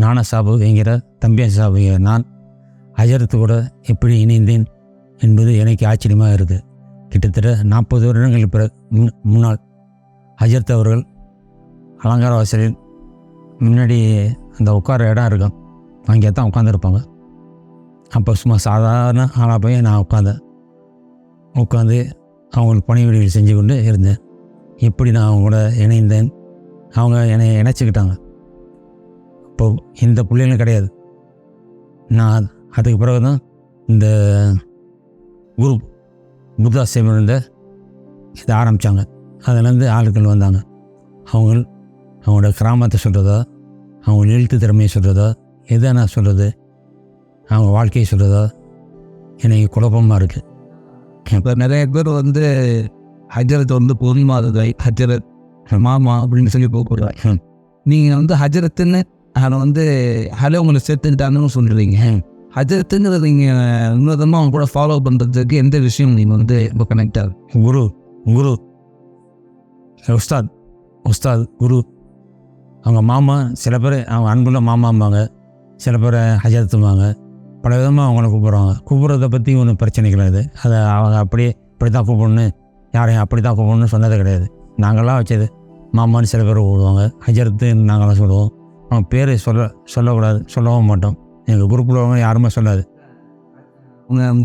நானா சாபு என்கிற தம்பியா சாபு நான் ஹஜரத்து கூட எப்படி இணைந்தேன் என்பது எனக்கு ஆச்சரியமாக இருக்குது. கிட்டத்தட்ட 40 வருடங்கள் முன்னால் ஹஜரத் அவர்கள் அலங்கார வாசலில் முன்னாடி அந்த உட்கார இடம் இருக்கும், அங்கே தான் உட்காந்துருப்பாங்க. அப்போ சும்மா சாதாரண ஆளாக போய் நான் உட்காந்து அவங்களுக்கு பணிவிடைகள் செஞ்சு கொண்டு இருந்தேன். எப்படி நான் அவங்க கூட இணைந்தேன், அவங்க என்னை இணைச்சிக்கிட்டாங்க. இப்போது இந்த பிள்ளைங்களும் கிடையாது. நான் அதுக்கு பிறகு தான் இந்த குரூப் குருதாசேவன் இருந்த இதை ஆரம்பித்தாங்க. அதுலேருந்து ஆட்கள் வந்தாங்க. அவங்களோட கிராமத்தை சொல்கிறதா, அவங்க எழுத்து திறமையை சொல்கிறதா, எதை நான் சொல்கிறது, அவங்க வாழ்க்கையை சொல்கிறதா எனக்கு குழப்பமாக இருக்குது. இப்போ நிறைய பேர் ஹஜரத் பொருள்மாததை ஹஜரத் மாமா அப்படின்னு சொல்லி போகிறாங்க. நீங்கள் ஹஜரத்துன்னு அதை ஹலோ உங்களை சேர்த்துக்கிட்டாங்கன்னு சொல்கிறீங்க. ஹஜரத்துங்கிறது நீங்கள் உன்னதமாக அவங்க கூட ஃபாலோ பண்ணுறதுக்கு எந்த விஷயம் நீங்கள் இப்போ கனெக்ட் ஆகுது? குரு குரு உஸ்தாத் குரு. அவங்க மாமா, சில பேர் அவங்க அன்புள்ள மாமாம்பாங்க, சில பேர் ஹஜரத்தும்பாங்க. பல விதமாக அவங்கள கூப்பிட்றத பற்றி ஒன்றும் பிரச்சனை கிடையாது. அதை அவங்க அப்படியே இப்படி தான் கூப்பிடணும், யாரையும் அப்படி தான் கூப்பிடணும்னு சொன்னது கிடையாது. நாங்களாம் வச்சது மாமான்னு சில பேர் கூப்பிடுவாங்க, ஹஜரத்து நாங்களாம் சொல்லுவோம். அவங்க பேர் சொல்லக்கூடாது, சொல்லவும் மாட்டோம். எங்கள் குரூப்பில் உள்ளவங்க யாருமே சொல்லாது.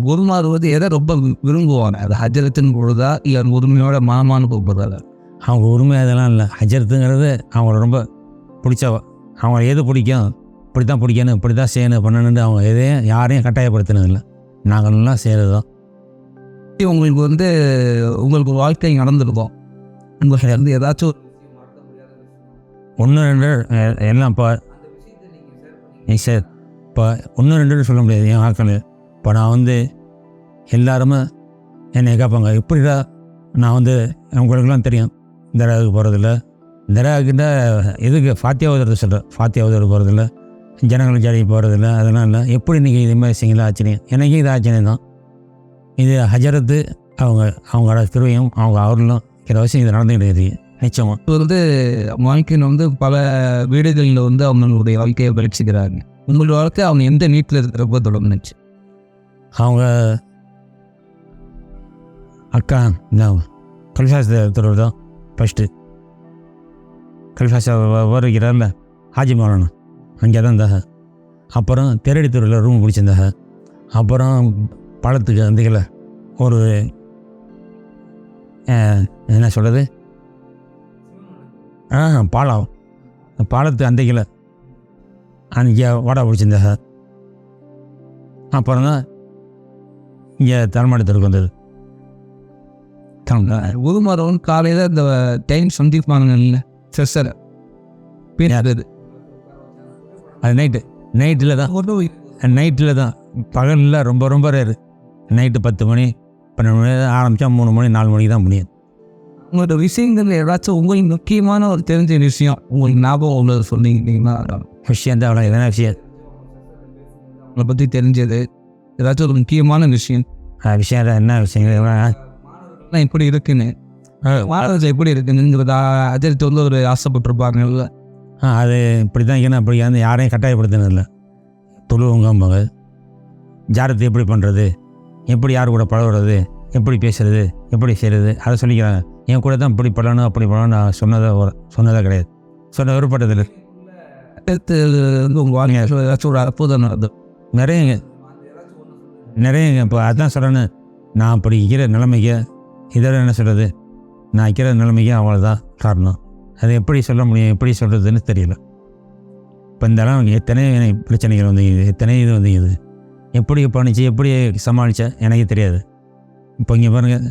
குருமார் எதை ரொம்ப விரும்புவாங்க? அது ஹஜரத்துன்னு கூடுதா இல்லை உரிமையோட மாமான்னு கூப்பிடுறாங்க? அவங்க உரிமை அதெல்லாம் இல்லை. ஹஜரத்துங்கிறது அவங்கள ரொம்ப பிடிச்சவ. அவங்கள எது பிடிக்கும், இப்படி தான் பிடிக்கணும், இப்படி தான் செய்யணும் பண்ணணுன்னு அவங்க எதையும் யாரையும் கட்டாயப்படுத்தினதில்லை. நாங்கள் நல்லா செய்கிறது தான். உங்களுக்கு வாழ்க்கை நடந்துருக்கோம், உங்களுக்கு ஏதாச்சும் 1 2 எல்லாம் இப்போ 1 2 சொல்ல முடியாது என் ஆட்கள். இப்போ நான் எல்லாருமே என்னை கேட்பாங்க, இப்படிடா. நான் அவங்களுக்குலாம் தெரியும், தராவுக்கு போகிறதில்ல, தராவுக்கிட்ட எதுக்கு ஃபாத்தியா உதறது சொல்கிறேன், ஃபாத்தியா உதற போகிறதில்ல, ஜனங்கள் ஜாலிக்கு போகிறதில்ல, அதெல்லாம் இல்லை. எப்படி நீங்கள் இது மாதிரி செய்யலாம் ஆச்சரியம், எனக்கே இது ஆச்சரியம் தான். இது ஹஜரத்து அவங்களோட திருவையும் அவர்களும் சில விஷயம் இது நடந்துக்கிட்டு இருக்குது. நிச்சயமாக வாழ்க்கையில் பல வீடுகளில் அவங்களுடைய வாழ்க்கையை பறிச்சுக்கிறாங்க. உங்களோட வாழ்க்கை அவங்க எந்த நீட்டில் இருக்கிறப்போ தொடங்குச்சு? அவங்க அக்கா கல்ஃபாசத்தோடு தான் ஃபஸ்ட்டு. கல்ஃபாசா வருகிறார்ல ஹாஜி மௌலானா, அங்கே தான் இருந்தாங்க. அப்புறம் தெரடித்தூரில் ரூம் பிடிச்சிருந்தாங்க. அப்புறம் பாலத்துக்கு அந்திக்கல ஒரு என்ன சொல்கிறது, பாலம், பாலத்து அந்திக்கல அங்கே வாடா பிடிச்சிருந்தாங்க. அப்புறம் தான் இங்கே தலைமாடத்திற்கு வந்தது. குருமாரவன் காலையில் இந்த டைம் சந்திப்பானுங்க செஸ்ஸர் அது நைட்டில் தான் பகலில் ரொம்ப ரொம்ப ரேரு. நைட்டு 10 மணி 12 மணி ஆரம்பித்தா 3 மணி 4 மணிக்கு தான் முடியும். உங்களோட விஷயங்கள் ஏதாச்சும் உங்களுக்கு முக்கியமான ஒரு தெரிஞ்ச விஷயம் உங்களுக்கு ஞாபகம் உள்ளது சொன்னீங்கன்னா? விஷயம் தான் அவ்வளோ. எதனா விஷயம் உங்களை பற்றி தெரிஞ்சது ஏதாச்சும் ஒரு முக்கியமான விஷயம்? விஷயம் தான். என்ன விஷயங்கள் இப்படி இருக்குன்னு மாணவர்கள் எப்படி இருக்குங்கிறதா அஜித் ஒரு ஆசைப்பட்டிருப்பாங்கல்ல. அது இப்படி தான் இருக்கணும், அப்படி யாரையும் கட்டாயப்படுத்தினதில்லை. தொழுவங்கம்பாங்க, ஜாரத்தை எப்படி பண்ணுறது, எப்படி யார் கூட பழகுறது, எப்படி பேசுறது, எப்படி செய்கிறது, அதை சொல்லிக்கிறாங்க. என் கூட தான் இப்படி பழகணும் அப்படி பழகணும் நான் சொன்னதே கிடையாது, சொன்ன விருப்பப்பட்டதில்லை. ஏதாச்சும் ஒரு அற்புதம் நிறைய இப்போ அதான் சொல்கிறேன்னு. நான் அப்படி இருக்கிற நிலைமைக்கு இதெல்லாம் என்ன சொல்கிறது, நான் இருக்கிற நிலைமைக்கு அவ்வளோதான் காரணம். அதை எப்படி சொல்ல முடியும், எப்படி சொல்கிறதுன்னு தெரியல. இப்போ இந்த அளவு எத்தனை பிரச்சனைகள் எத்தனை இது எப்படி பண்ணிச்சு, எப்படி சமாளித்தேன் எனக்கு தெரியாது. இப்போ இங்கே பாருங்கள்,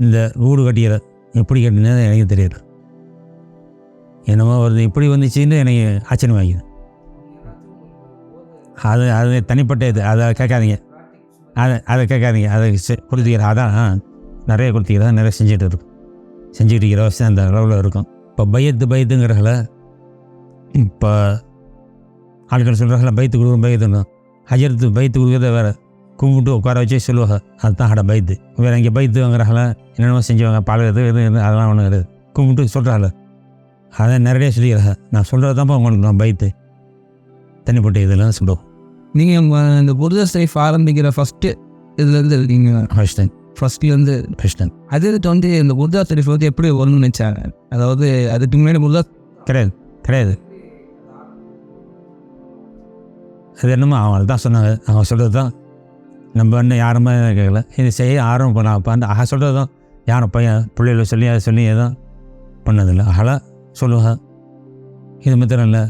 இந்த வீடு கட்டிக்கிற எப்படி கட்டினது எனக்கு தெரியாது. என்னமோ வருது இப்படி வந்துச்சுன்னு எனக்கு ஆச்சரியமாகிது. அது தனிப்பட்ட இது, அதை கேட்காதீங்க, அதை கேட்காதீங்க. அதை கொடுத்துக்கிற அதான் நிறைய கொடுத்துக்கிறதா நிறைய செஞ்சுக்கிட்டு இருக்கிற விஷயம் அந்த அளவில் இருக்கும். இப்போ பையத்துங்கிறகள இப்போ ஆட்கள் சொல்கிறாங்கள பைத்து கொடுக்குறோம், ஹஜரத்து பைத்து கொடுக்குறத வேறு, கும்பிட்டு உட்கார வச்சு சொல்லுவாங்க, அதுதான் அட பைத்து. வேறு இங்கே பைத்துங்கிறாங்கள என்னென்னமோ செஞ்சுவாங்க, பழகிறது அதெல்லாம் ஒன்றும் கிடையாது. கும்பிட்டு சொல்கிறாங்கள அதை நிறைய சொல்லிக்கிறாங்க. நான் சொல்கிறது தான்ப்பா உங்களுக்கு நான் பைத்து. தனிப்பட்ட இதெல்லாம் சொல்லுவோம். நீங்கள் இந்த குருதாஸ் லைஃப் ஆரம்பிக்கிற ஃபஸ்ட்டு இதுலேருந்து இருக்கீங்க, ஃபஸ்ட்லேருந்து ஃபஸ்ட் அதுக்கு வந்து இந்த குருதாஸ் லைஃப் வந்து எப்படி வரணும்னு நினச்சாங்க? அதாவது அதுக்கு முன்னாடி குருதாஸ் கிடையாது. அது என்னமோ அவங்க தான் சொன்னாங்க. அவங்க சொல்கிறது தான் நம்ம இன்னும் யாருமே கேட்கல. இது செய்ய ஆரம்பம் பண்ண சொல்கிறது தான் யாரும் பையன் பிள்ளைகளை சொல்லி அதை சொல்லி எதுவும் பண்ணதில்லை. அகலாக சொல்லுவாங்க. இது மாத்திரம் இல்லை,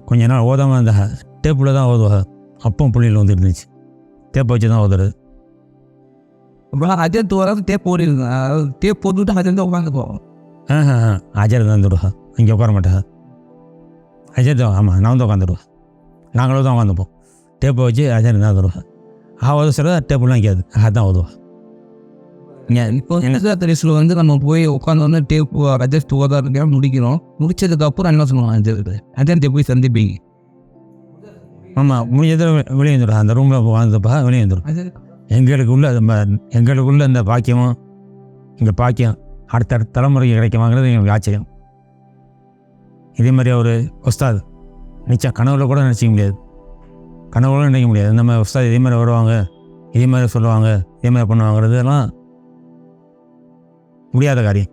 கொஞ்ச நாள் ஓதாமல் இருந்தாங்க. டேப்பில் தான் ஓதுவாங்க. அப்பவும் பிள்ளைகள் வந்து இருந்துச்சு. டேப்பை வச்சு தான் ஓதுறது. அப்புறம் அஜர்த்து வராது டேப் போடுங்க, அதாவது டேப் போட்டுவிட்டு அஜர்த்து உட்காந்து போவோம். அஜர் தான் வந்துடுவா, இங்கே உட்கார மாட்டாங்க. அஜர் தான், ஆமாம், நான் வந்து உட்காந்துருவேன். நாங்களும் தான் உட்காந்துப்போம். டேப்பை வச்சு அஜர் தான் வந்துடுவேன். ஓத சொல்கிறத டேப்புலாம் கேட்காது, அதான் ஓதுவா. இப்போ குருதாஸ் வந்து நம்ம போய் உட்காந்து டேப் அஜர்த்து ஓதாருக்க முடிக்கிறோம். முடிச்சதுக்கப்புறம் என்ன சொல்லுவாங்க? அஜர்த்தை போய் சந்திப்பீங்க. ஆமாம், முடிஞ்சது வெளியே வந்துடும். அந்த ரூமில் உட்காந்துப்பா வெளியே வந்துடும். எங்களுக்குள்ள இந்த பாக்கியமும் இந்த பாக்கியம் அடுத்த தலைமுறைக்கு கிடைக்குமாங்கிறது எங்களுக்கு ஆச்சரியம். இதே மாதிரி ஒரு உஸ்தாத் நிச்சயம் கனவுல கூட நினச்சிக்க முடியாது. கனவுல நினைக்க முடியாது. இந்த மாதிரி உஸ்தாத் இதே மாதிரி வருவாங்க, இதே மாதிரி சொல்லுவாங்க, இதே மாதிரி பண்ணுவாங்கிறதுலாம் முடியாத காரியம்.